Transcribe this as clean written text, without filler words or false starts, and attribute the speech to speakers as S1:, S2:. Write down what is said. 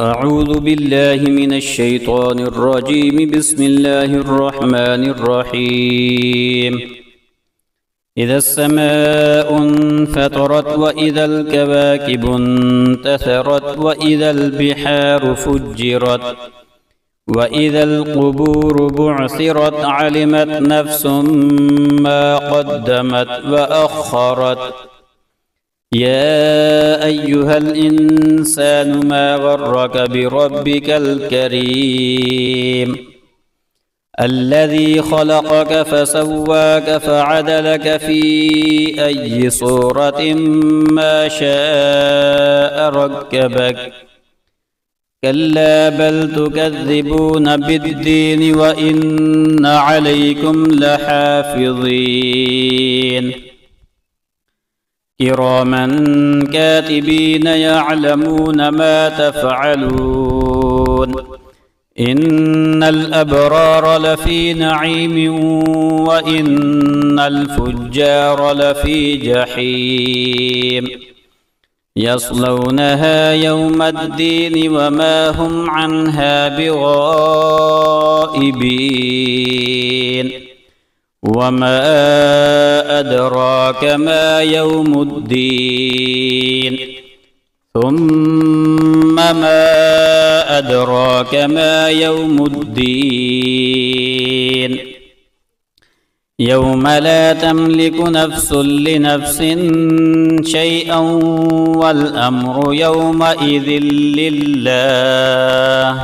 S1: أعوذ بالله من الشيطان الرجيم. بسم الله الرحمن الرحيم. إذا السماء انفطرت وإذا الكواكب انتثرت وإذا البحار فجرت وإذا القبور بعثرت علمت نفس ما قدمت وأخرت. يا أيها الإنسان ما غرك بربك الكريم الذي خلقك فسواك فعدلك في أي صورة ما شاء ركبك. كلا بل تكذبون بالدين وإن عليكم لحافظين كراما كاتبين يعلمون ما تفعلون. إن الأبرار لفي نعيم وإن الفجار لفي جحيم يصلونها يوم الدين وما هم عنها بغائبين. وما أدراك ما يوم الدين ثم ما أدراك ما يوم الدين يوم لا تملك نفس لنفس شيئا والأمر يومئذ لله.